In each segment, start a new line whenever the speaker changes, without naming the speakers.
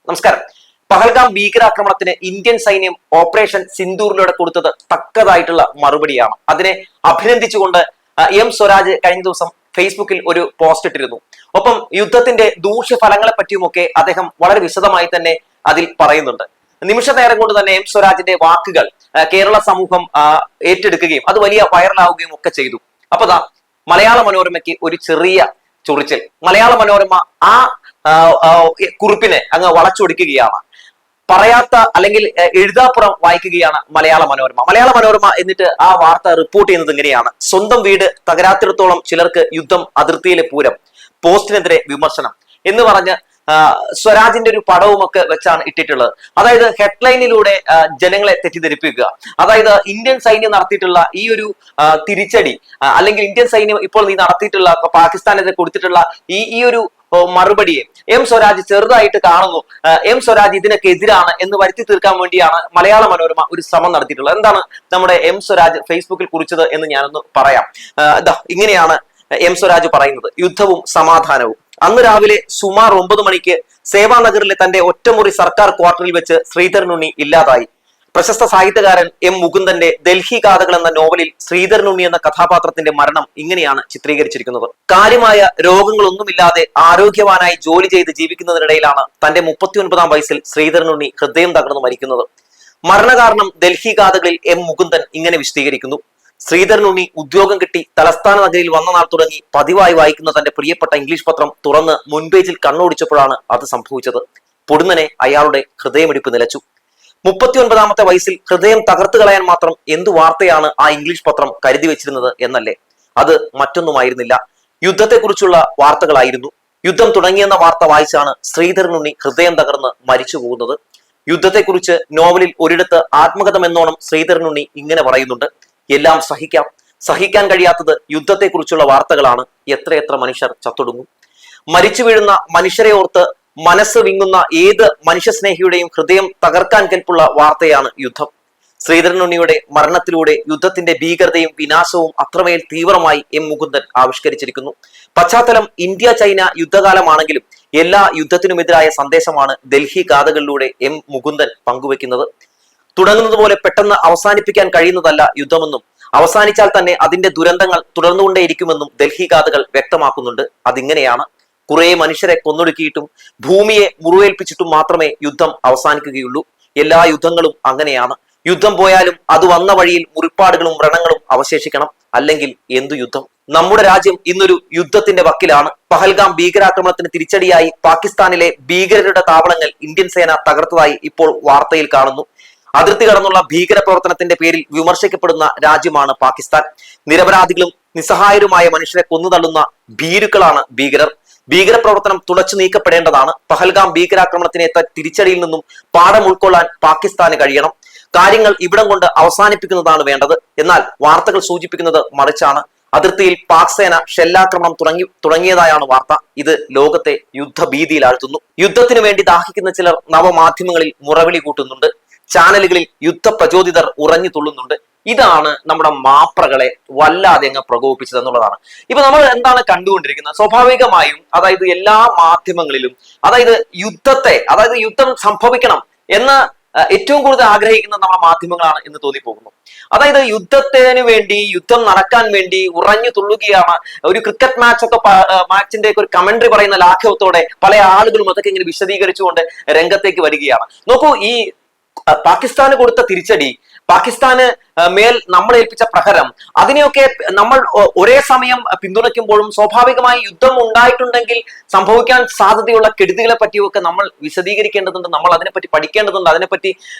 നമസ്കാരം. പഹൽഗാം ഭീകരാക്രമണത്തിന് ഇന്ത്യൻ സൈന്യം ഓപ്പറേഷൻ സിന്ദൂറിലൂടെ കൊടുത്തത് തക്കതായിട്ടുള്ള മറുപടിയാണ്. അതിനെ അഭിനന്ദിച്ചുകൊണ്ട് എം സ്വരാജ് കഴിഞ്ഞ ദിവസം ഫേസ്ബുക്കിൽ ഒരു പോസ്റ്റ് ഇട്ടിരുന്നു. ഒപ്പം യുദ്ധത്തിന്റെ ദൂഷ്യഫലങ്ങളെ പറ്റിയുമൊക്കെ അദ്ദേഹം വളരെ വിശദമായി തന്നെ അതിൽ പറയുന്നുണ്ട്. നിമിഷ നേരം കൊണ്ട് തന്നെ എം സ്വരാജിന്റെ വാക്കുകൾ കേരള സമൂഹം ഏറ്റെടുക്കുകയും അത് വലിയ വൈറലാവുകയും ഒക്കെ ചെയ്തു. അപ്പൊ മലയാള മനോരമയ്ക്ക് ഒരു ചെറിയ ചൊറിച്ചൽ. മലയാള മനോരമ ആ കുറിപ്പിനെ അങ്ങ് വളച്ചൊടിക്കുകയാണ്. പറയാത്ത അല്ലെങ്കിൽ എഴുതാപ്പുറം വായിക്കുകയാണ് മലയാള മനോരമ. എന്നിട്ട് ആ വാർത്ത റിപ്പോർട്ട് ചെയ്യുന്നത് ഇങ്ങനെയാണ്: സ്വന്തം വീട് തകരാത്തിടത്തോളം ചിലർക്ക് യുദ്ധം, അതിർത്തിയിലെ പൂരം, പോസ്റ്റിനെതിരെ വിമർശനം എന്ന് പറഞ്ഞ് സ്വരാജിന്റെ ഒരു പടവുമൊക്കെ വെച്ചാണ് ഇട്ടിട്ടുള്ളത്. അതായത് ഹെഡ്ലൈനിലൂടെ ജനങ്ങളെ തെറ്റിദ്ധരിപ്പിക്കുക. അതായത് ഇന്ത്യൻ സൈന്യം നടത്തിയിട്ടുള്ള ഈ ഒരു തിരിച്ചടി, അല്ലെങ്കിൽ ഇന്ത്യൻ സൈന്യം ഇപ്പോൾ നടത്തിയിട്ടുള്ള പാകിസ്ഥാനെതിരെ കൊടുത്തിട്ടുള്ള ഈ ഒരു മറുപടിയെ എം സ്വരാജ് ചെറുതായിട്ട് കാണുന്നു. എം സ്വരാജ് ഇതിനൊക്കെ എതിരാണ് എന്ന് വരുത്തി തീർക്കാൻ വേണ്ടിയാണ് മലയാള മനോരമ ഒരു ശ്രമം നടത്തിയിട്ടുള്ളത്. എന്താണ് നമ്മുടെ എം സ്വരാജ് ഫേസ്ബുക്കിൽ കുറിച്ചത് എന്ന് ഞാനൊന്ന് പറയാം. ഇങ്ങനെയാണ് എം സ്വരാജ് പറയുന്നത്: യുദ്ധവും സമാധാനവും. അന്ന് രാവിലെ സുമാർ 9 മണിക്ക് സേവാനഗറിലെ തന്റെ ഒറ്റമുറി സർക്കാർ ക്വാർട്ടറിൽ വെച്ച് ശ്രീധരൻ ഉണ്ണി ഇല്ലാതായി. പ്രശസ്ത സാഹിത്യകാരൻ എം മുകുന്ദന്റെ ഡൽഹി ഗാഥകൾ എന്ന നോവലിൽ ശ്രീധരൻ ഉണ്ണി എന്ന കഥാപാത്രത്തിന്റെ മരണം ഇങ്ങനെയാണ് ചിത്രീകരിച്ചിരിക്കുന്നത്. കാര്യമായ രോഗങ്ങളൊന്നുമില്ലാതെ ആരോഗ്യവാനായി ജോലി ചെയ്ത് ജീവിക്കുന്നതിനിടയിലാണ് തന്റെ 39-ാം വയസ്സിൽ ശ്രീധരൻ ഉണ്ണി ഹൃദയം തകർന്നു മരിക്കുന്നത്. മരണകാരണം ഡൽഹി ഗാഥകളിൽ എം മുകുന്ദൻ ഇങ്ങനെ വിശദീകരിക്കുന്നു: ശ്രീധരൻ ഉണ്ണി ഉദ്യോഗം കിട്ടി തലസ്ഥാന നഗരിയിൽ വന്ന നാൾ തുടങ്ങി പതിവായി വായിക്കുന്ന തന്റെ പ്രിയപ്പെട്ട ഇംഗ്ലീഷ് പത്രം തുറന്ന് മുൻപേജിൽ കണ്ണോടിച്ചപ്പോഴാണ് അത് സംഭവിച്ചത്. പൊടുന്നനെ അയാളുടെ ഹൃദയമിടിപ്പ് നിലച്ചു. 39-ാമത്തെ വയസ്സിൽ ഹൃദയം തകർത്തു കളയാൻ മാത്രം എന്തു വാർത്തയാണ് ആ ഇംഗ്ലീഷ് പത്രം കരുതി വെച്ചിരുന്നത് എന്നല്ലേ? അത് മറ്റൊന്നുമായിരുന്നില്ല, യുദ്ധത്തെക്കുറിച്ചുള്ള വാർത്തകളായിരുന്നു. യുദ്ധം തുടങ്ങിയെന്ന വാർത്ത വായിച്ചാണ് ശ്രീധരൻ ഉണ്ണി ഹൃദയം തകർന്ന് മരിച്ചു പോകുന്നത്. യുദ്ധത്തെക്കുറിച്ച് നോവലിൽ ഒരിടത്ത് ആത്മകഥം എന്നോണം ശ്രീധരൻ ഉണ്ണി ഇങ്ങനെ പറയുന്നുണ്ട്: എല്ലാം സഹിക്കാൻ കഴിയാത്തത് യുദ്ധത്തെക്കുറിച്ചുള്ള വാർത്തകളാണ്. എത്രയെത്ര മനുഷ്യർ ചത്തൊടുങ്ങും. മരിച്ചു വീഴുന്ന മനുഷ്യരെ ഓർത്ത് മനസ്സ് വിങ്ങുന്ന ഏത് മനുഷ്യസ്നേഹിയുടെയും ഹൃദയം തകർക്കാൻ കെൽപ്പുള്ള വാർത്തയാണ് യുദ്ധം. ശ്രീധരൻ ഉണ്ണിയുടെ മരണത്തിലൂടെ യുദ്ധത്തിന്റെ ഭീകരതയും വിനാശവും അത്രമേൽ തീവ്രമായി എം മുകുന്ദൻ ആവിഷ്കരിച്ചിരിക്കുന്നു. പശ്ചാത്തലം ഇന്ത്യ ചൈന യുദ്ധകാലമാണെങ്കിലും എല്ലാ യുദ്ധത്തിനുമെതിരായ സന്ദേശമാണ് ഡൽഹി ഗാഥകളിലൂടെ എം മുകുന്ദൻ പങ്കുവെക്കുന്നത്. തുടങ്ങുന്നത് പോലെ പെട്ടെന്ന് അവസാനിപ്പിക്കാൻ കഴിയുന്നതല്ല യുദ്ധമെന്നും അവസാനിച്ചാൽ തന്നെ അതിന്റെ ദുരന്തങ്ങൾ തുടർന്നുകൊണ്ടേയിരിക്കുമെന്നും ഡൽഹി ഗാഥകൾ വ്യക്തമാക്കുന്നുണ്ട്. അതിങ്ങനെയാണ്: കുറെ മനുഷ്യരെ കൊന്നൊടുക്കിയിട്ടും ഭൂമിയെ മുറിവേൽപ്പിച്ചിട്ടും മാത്രമേ യുദ്ധം അവസാനിക്കുകയുള്ളൂ. എല്ലാ യുദ്ധങ്ങളും അങ്ങനെയാണ്. യുദ്ധം പോയാലും അത് വന്ന വഴിയിൽ മുറിപ്പാടുകളും വ്രണങ്ങളും അവശേഷിക്കണം. അല്ലെങ്കിൽ എന്തു യുദ്ധം? നമ്മുടെ രാജ്യം ഇന്നൊരു യുദ്ധത്തിന്റെ വക്കിലാണ്. പഹൽഗാം ഭീകരാക്രമണത്തിന് തിരിച്ചടിയായി പാകിസ്ഥാനിലെ ഭീകരരുടെ താവളങ്ങൾ ഇന്ത്യൻ സേന തകർത്തതായി ഇപ്പോൾ വാർത്തയിൽ കാണുന്നു. അതിർത്തി കടന്നുള്ള ഭീകര പ്രവർത്തനത്തിന്റെ പേരിൽ വിമർശിക്കപ്പെടുന്ന രാജ്യമാണ് പാകിസ്ഥാൻ. നിരപരാധികളും നിസ്സഹായരുമായ മനുഷ്യരെ കൊന്നുതള്ളുന്ന ഭീരുക്കളാണ് ഭീകരർ. ഭീകരപ്രവർത്തനം തുടച്ചു നീക്കപ്പെടേണ്ടതാണ്. പഹൽഗാം ഭീകരാക്രമണത്തിനേറ്റ തിരിച്ചടിയിൽ നിന്നും പാഠം ഉൾക്കൊള്ളാൻ പാകിസ്ഥാന് കഴിയണം. കാര്യങ്ങൾ ഇവിടം കൊണ്ട് അവസാനിപ്പിക്കുന്നതാണ് വേണ്ടത്. എന്നാൽ വാർത്തകൾ സൂചിപ്പിക്കുന്നത് മറിച്ചാണ്. അതിർത്തിയിൽ പാക് സേന ഷെല്ലാക്രമണം തുടങ്ങിയതായാണ് വാർത്ത. ഇത് ലോകത്തെ യുദ്ധഭീതിയിലാഴ്ത്തുന്നു. യുദ്ധത്തിനു വേണ്ടി ദാഹിക്കുന്ന ചിലർ നവമാധ്യമങ്ങളിൽ മുറവിളി കൂട്ടുന്നുണ്ട്. ചാനലുകളിൽ യുദ്ധ പ്രചോദിതർ ഉറഞ്ഞു തുള്ളുന്നുണ്ട്. ഇതാണ് നമ്മുടെ മാപ്രകളെ വല്ലാതെ അങ്ങ് പ്രകോപിപ്പിച്ചത് എന്നുള്ളതാണ്. ഇപ്പൊ നമ്മൾ എന്താണ് കണ്ടുകൊണ്ടിരിക്കുന്നത്? സ്വാഭാവികമായും അതായത് എല്ലാ മാധ്യമങ്ങളിലും യുദ്ധം സംഭവിക്കണം എന്ന് ഏറ്റവും കൂടുതൽ ആഗ്രഹിക്കുന്നത് നമ്മുടെ മാധ്യമങ്ങളാണ് എന്ന് തോന്നിപ്പോകുന്നു. അതായത് യുദ്ധത്തിന് വേണ്ടി, യുദ്ധം നടക്കാൻ വേണ്ടി ഉറഞ്ഞു തുള്ളുകയാണ്. ഒരു ക്രിക്കറ്റ് മാച്ചിന്റെ ഒരു കമന്ററി പറയുന്ന ലാഘവത്തോടെ പല ആളുകളും അതൊക്കെ ഇങ്ങനെ വിശദീകരിച്ചുകൊണ്ട് രംഗത്തേക്ക് വരികയാണ്. നോക്കൂ, ഈ പാകിസ്ഥാന് കൊടുത്ത തിരിച്ചടി, പാകിസ്ഥാന് മേൽ നമ്മൾ ഏൽപ്പിച്ച പ്രഹരം, അതിനെയൊക്കെ നമ്മൾ ഒരേ സമയം പിന്തുണയ്ക്കുമ്പോഴും സ്വാഭാവികമായി യുദ്ധം ഉണ്ടായിട്ടുണ്ടെങ്കിൽ സംഭവിക്കാൻ സാധ്യതയുള്ള കെടുതികളെ പറ്റിയൊക്കെ നമ്മൾ വിശദീകരിക്കേണ്ടതുണ്ട്. നമ്മൾ അതിനെപ്പറ്റി പഠിക്കേണ്ടതുണ്ട്. അതിനെപ്പറ്റി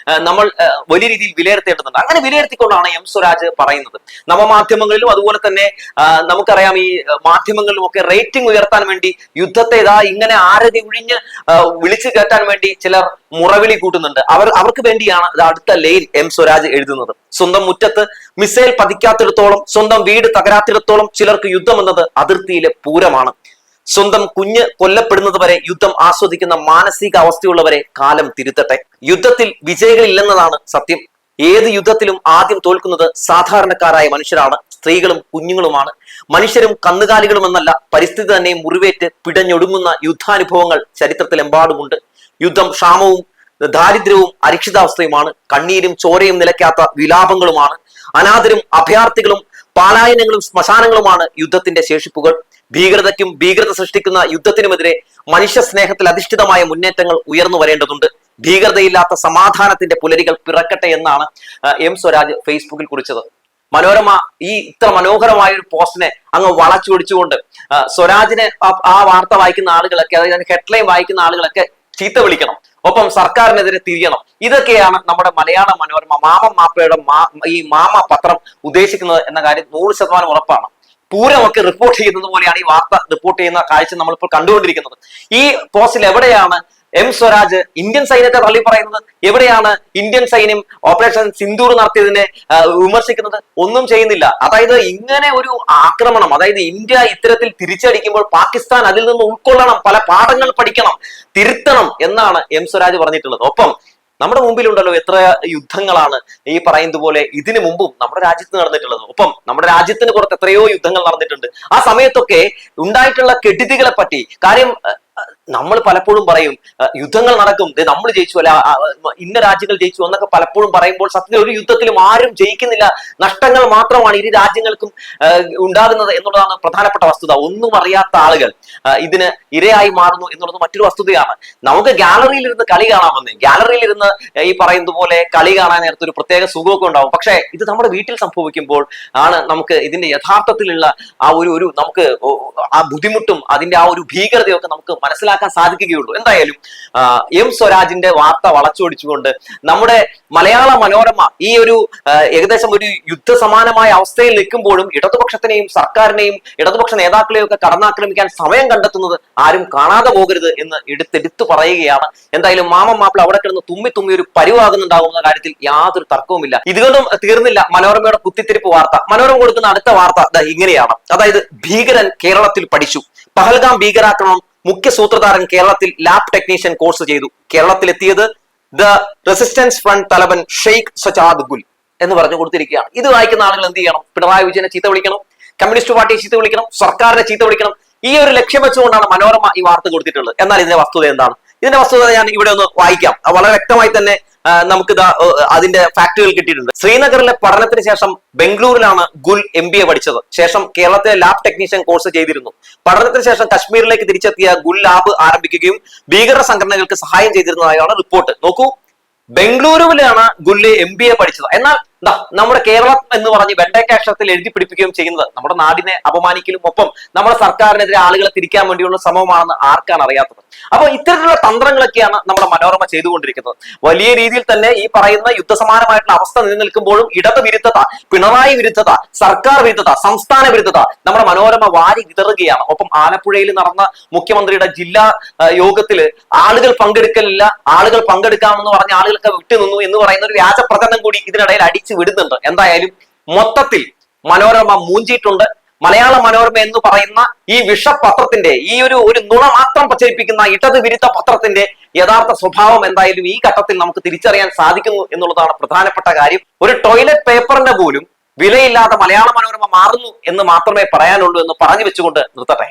നമ്മൾ വലിയ രീതിയിൽ വിലയിരുത്തേണ്ടതുണ്ട്. അങ്ങനെ വിലയിരുത്തിക്കൊണ്ടാണ് എം സ്വരാജ് പറയുന്നത്. നവമാധ്യമങ്ങളിലും അതുപോലെ തന്നെ നമുക്കറിയാം, ഈ മാധ്യമങ്ങളിലും ഒക്കെ റേറ്റിംഗ് ഉയർത്താൻ വേണ്ടി യുദ്ധത്തെ ഇങ്ങനെ ആരതി ഒഴിഞ്ഞ് വിളിച്ചു കേട്ടാൻ വേണ്ടി ചിലർ മുറവിളി കൂട്ടുന്നുണ്ട്. അവർക്ക് വേണ്ടിയാണ് അടുത്ത ലൈൻ എം സ്വരാജ് എഴുതുന്നത്: സ്വന്തം മുറ്റത്ത് മിസൈൽ പതിക്കാത്തിടത്തോളം, സ്വന്തം വീട് തകരാത്തിടത്തോളം ചിലർക്ക് യുദ്ധം എന്നത് അതിർത്തിയിലെ പൂരമാണ്. സ്വന്തം കുഞ്ഞ് കൊല്ലപ്പെടുന്നത് വരെ യുദ്ധം ആസ്വദിക്കുന്ന മാനസിക അവസ്ഥയുള്ളവരെ കാലം തിരുത്തട്ടെ. യുദ്ധത്തിൽ വിജയികളില്ലെന്നതാണ് സത്യം. ഏത് യുദ്ധത്തിലും ആദ്യം തോൽക്കുന്നത് സാധാരണക്കാരായ മനുഷ്യരാണ്. സ്ത്രീകളും കുഞ്ഞുങ്ങളുമാണ്. മനുഷ്യരും കന്നുകാലികളും എന്നല്ല, പരിസ്ഥിതി തന്നെ മുറിവേറ്റ് പിടഞ്ഞൊടുങ്ങുന്ന യുദ്ധാനുഭവങ്ങൾ ചരിത്രത്തിലെമ്പാടുമുണ്ട്. യുദ്ധം ക്ഷാമവും ദാരിദ്ര്യവും അരക്ഷിതാവസ്ഥയുമാണ്. കണ്ണീരും ചോരയും നിലയ്ക്കാത്ത വിലാപങ്ങളുമാണ്. അനാഥരും അഭയാർത്ഥികളും പാലായനങ്ങളും ശ്മശാനങ്ങളുമാണ് യുദ്ധത്തിന്റെ ശേഷിപ്പുകൾ. ഭീകരതയ്ക്കും ഭീകരത സൃഷ്ടിക്കുന്ന യുദ്ധത്തിനുമെതിരെ മനുഷ്യ സ്നേഹത്തിൽ അധിഷ്ഠിതമായ മുന്നേറ്റങ്ങൾ ഉയർന്നു വരേണ്ടതുണ്ട്. ഭീകരതയില്ലാത്ത സമാധാനത്തിന്റെ പുലരികൾ പിറക്കട്ടെ എന്നാണ് എം സ്വരാജ് ഫേസ്ബുക്കിൽ കുറിച്ചത്. മനോരമ ഈ ഇത്ര മനോഹരമായ ഒരു പോസ്റ്റിനെ അങ്ങ് വളച്ചൊടിച്ചുകൊണ്ട് സ്വരാജിനെ ആ വാർത്ത വായിക്കുന്ന ആളുകളൊക്കെ, അതായത് ഹെഡ്ലൈൻ വായിക്കുന്ന ആളുകളൊക്കെ ചീത്ത വിളിക്കണം, ഒപ്പം സർക്കാരിനെതിരെ തിരിയണം. ഇതൊക്കെയാണ് നമ്മുടെ മലയാള മനോരമ മാമ മാപ്പയുടെ ഈ മാമ പത്രം ഉദ്ദേശിക്കുന്നത് എന്ന കാര്യം 100% ഉറപ്പാണ്. പൂരമൊക്കെ റിപ്പോർട്ട് ചെയ്യുന്നത് പോലെയാണ് ഈ വാർത്ത റിപ്പോർട്ട് ചെയ്യുന്ന കാഴ്ച നമ്മളിപ്പോൾ കണ്ടുകൊണ്ടിരിക്കുന്നത്. ഈ പോസ്റ്റിൽ എവിടെയാണ് എം സ്വരാജ് ഇന്ത്യൻ സൈന്യത്തെ തള്ളി പറയുന്നത്? എവിടെയാണ് ഇന്ത്യൻ സൈന്യം ഓപ്പറേഷൻ സിന്ദൂർ നടത്തിയതിനെ വിമർശിക്കുന്നത്? ഒന്നും ചെയ്യുന്നില്ല. അതായത് ഇങ്ങനെ ഒരു ആക്രമണം, അതായത് ഇന്ത്യ ഇത്തരത്തിൽ തിരിച്ചടിക്കുമ്പോൾ പാകിസ്ഥാൻ അതിൽ നിന്ന് ഉൾക്കൊള്ളണം, പല പാഠങ്ങൾ പഠിക്കണം, തിരുത്തണം എന്നാണ് എം സ്വരാജ് പറഞ്ഞിട്ടുള്ളത്. ഒപ്പം നമ്മുടെ മുമ്പിലുണ്ടല്ലോ എത്ര യുദ്ധങ്ങളാണ് ഈ പറയുന്നത് പോലെ ഇതിനു മുമ്പും നമ്മുടെ രാജ്യത്ത് നടന്നിട്ടുള്ളത്. ഒപ്പം നമ്മുടെ രാജ്യത്തിന് പുറത്ത് എത്രയോ യുദ്ധങ്ങൾ നടന്നിട്ടുണ്ട്. ആ സമയത്തൊക്കെ ഉണ്ടായിട്ടുള്ള കെടുതികളെ പറ്റി കാര്യം നമ്മൾ പലപ്പോഴും പറയും യുദ്ധങ്ങൾ നടക്കും, നമ്മൾ ജയിച്ചു, അല്ല ഇന്ന രാജ്യങ്ങൾ ജയിച്ചു എന്നൊക്കെ പലപ്പോഴും പറയുമ്പോൾ സത്യത്തിൽ ഒരു യുദ്ധത്തിലും ആരും ജയിക്കുന്നില്ല, നഷ്ടങ്ങൾ മാത്രമാണ് ഇരു രാജ്യങ്ങൾക്കും ഉണ്ടാകുന്നത് എന്നുള്ളതാണ് പ്രധാനപ്പെട്ട വസ്തുത. ഒന്നും അറിയാത്ത ആളുകൾ ഇതിന് ഇരയായി മാറുന്നു എന്നുള്ളത് മറ്റൊരു വസ്തുതയാണ്. നമുക്ക് ഗാലറിയിൽ ഇരുന്ന് കളി കാണാമെന്ന്, ഗാലറിയിൽ ഇരുന്ന് ഈ പറയുന്നത് പോലെ കളി കാണാൻ നേരത്തെ ഒരു പ്രത്യേക സുഖമൊക്കെ ഉണ്ടാവും. പക്ഷെ ഇത് നമ്മുടെ വീട്ടിൽ സംഭവിക്കുമ്പോൾ ആണ് നമുക്ക് ഇതിന്റെ യഥാർത്ഥത്തിലുള്ള ആ ഒരു നമുക്ക് ആ ബുദ്ധിമുട്ടും അതിന്റെ ആ ഒരു ഭീകരതയൊക്കെ നമുക്ക് മനസ്സിലാക്കാൻ സാധിക്കുകയുള്ളൂ. എന്തായാലും എം സ്വരാജിന്റെ വാർത്ത വളച്ചൊടിച്ചുകൊണ്ട് നമ്മുടെ മലയാള മനോരമ ഈ ഒരു ഏകദേശം ഒരു യുദ്ധസമാനമായ അവസ്ഥയിൽ നിൽക്കുമ്പോഴും ഇടതുപക്ഷത്തിനെയും സർക്കാരിനെയും ഇടതുപക്ഷ നേതാക്കളെയും ഒക്കെ കടന്നാക്രമിക്കാൻ സമയം കണ്ടെത്തുന്നത് ആരും കാണാതെ പോകരുത് എന്ന് എടുത്തെടുത്തു പറയുകയാണ്. എന്തായാലും മാമൻ മാപ്പിള അവിടെ കിടന്ന് തുമ്മി തുമ്മി ഒരു പരിവാകുന്നുണ്ടാകുന്ന കാര്യത്തിൽ യാതൊരു തർക്കവുമില്ല. ഇതുകൊണ്ടും തീർന്നില്ല മനോരമയുടെ കുത്തിത്തിരിപ്പ് വാർത്ത. മനോരമ കൊടുക്കുന്ന അടുത്ത വാർത്ത ഇങ്ങനെയാണ്. അതായത് ഭീകരൻ കേരളത്തിൽ പഠിച്ചു. പഹൽഗാം ഭീകരാക്രമണം മുഖ്യ സൂത്രധാരൻ കേരളത്തിൽ ലാബ് ടെക്നീഷ്യൻ കോഴ്സ് ചെയ്തു. കേരളത്തിലെത്തിയത് ദ റെസിസ്റ്റൻസ് ഫ്രണ്ട് തലവൻ ഷെയ്ഖ് സജാദ് ഗുൽ എന്ന് പറഞ്ഞു കൊടുത്തിരിക്കുകയാണ്. ഇത് വായിക്കുന്ന ആളുകൾ എന്ത് ചെയ്യണം? പിണറായി വിജയനെ ചീത്ത വിളിക്കണം, കമ്മ്യൂണിസ്റ്റ് പാർട്ടിയെ ചീത്ത വിളിക്കണം, സർക്കാരിനെ ചീത്ത വിളിക്കണം. ഈ ഒരു ലക്ഷ്യം വെച്ചുകൊണ്ടാണ് മനോരമ ഈ വാർത്ത കൊടുത്തിട്ടുള്ളത്. എന്നാൽ ഇതിന്റെ വസ്തുത എന്താണ്? ഇതിന്റെ വസ്തുത ഞാൻ ഇവിടെ ഒന്ന് വായിക്കാം. വളരെ വ്യക്തമായി തന്നെ നമുക്ക് അതിന്റെ ഫാക്ടുകൾ കിട്ടിയിട്ടുണ്ട്. ശ്രീനഗറിലെ പഠനത്തിന് ശേഷം ബംഗളൂരിലാണ് ഗുൽ MBA പഠിച്ചത്. ശേഷം കേരളത്തിലെ ലാബ് ടെക്നീഷ്യൻ കോഴ്സ് ചെയ്തിരുന്നു. പഠനത്തിന് ശേഷം കശ്മീരിലേക്ക് തിരിച്ചെത്തിയ ഗുൽ ലാബ് ആരംഭിക്കുകയും ഭീകര സംഘടനകൾക്ക് സഹായം ചെയ്തിരുന്നതായാണ് റിപ്പോർട്ട്. നോക്കൂ, ബംഗളൂരുവിലാണ് ഗുല്ല് MBA പഠിച്ചത്. എന്നാൽ നമ്മുടെ കേരളം എന്ന് പറഞ്ഞ് വെണ്ടയ്ക്ക അക്ഷരത്തിൽ എഴുതി പിടിപ്പിക്കുകയും ചെയ്യുന്നത് നമ്മുടെ നാടിനെ അപമാനിക്കലും ഒപ്പം നമ്മുടെ സർക്കാരിനെതിരെ ആളുകളെ തിരിക്കാൻ വേണ്ടിയുള്ള ശ്രമമാണെന്ന് ആർക്കാണ് അറിയാത്തത്? അപ്പൊ ഇത്തരത്തിലുള്ള തന്ത്രങ്ങളൊക്കെയാണ് നമ്മുടെ മനോരമ ചെയ്തുകൊണ്ടിരിക്കുന്നത്. വലിയ രീതിയിൽ തന്നെ ഈ പറയുന്ന യുദ്ധസമാനമായിട്ടുള്ള അവസ്ഥ നിലനിൽക്കുമ്പോഴും ഇടത് വിരുദ്ധത, പിണറായി വിരുദ്ധത, സർക്കാർ വിരുദ്ധത, സംസ്ഥാന വിരുദ്ധത നമ്മുടെ മനോരമ വാരി വിതറുകയാണ്. ഒപ്പം ആലപ്പുഴയിൽ നടന്ന മുഖ്യമന്ത്രിയുടെ ജില്ലാ യോഗത്തിൽ ആളുകൾ പങ്കെടുക്കലില്ല, ആളുകൾ പങ്കെടുക്കാമെന്ന് പറഞ്ഞ ആളുകൾക്ക് വിട്ടുനിന്നു എന്ന് പറയുന്ന ഒരു വ്യാജ പ്രചരണം കൂടി ഇതിനിടയിൽ അടിച്ചു വിടുന്നുണ്ട്. എന്തായാലും മൊത്തത്തിൽ മനോരമ മൂഞ്ചിയിട്ടുണ്ട്. മലയാള മനോരമ എന്ന് പറയുന്ന ഈ വിഷപത്രത്തിന്റെ ഈ ഒരു നുണ മാത്രം പ്രചരിപ്പിക്കുന്ന ഇടത് വിരുദ്ധ പത്രത്തിന്റെ യഥാർത്ഥ സ്വഭാവം എന്തായാലും ഈ ഘട്ടത്തിൽ നമുക്ക് തിരിച്ചറിയാൻ സാധിക്കുന്നു എന്നുള്ളതാണ് പ്രധാനപ്പെട്ട കാര്യം. ഒരു ടോയ്ലറ്റ് പേപ്പറിന്റെ പോലും വിലയില്ലാതെ മലയാള മനോരമ മാറുന്നു എന്ന് മാത്രമേ പറയാനുള്ളൂ എന്ന് പറഞ്ഞു വെച്ചുകൊണ്ട് നിർത്തട്ടെ.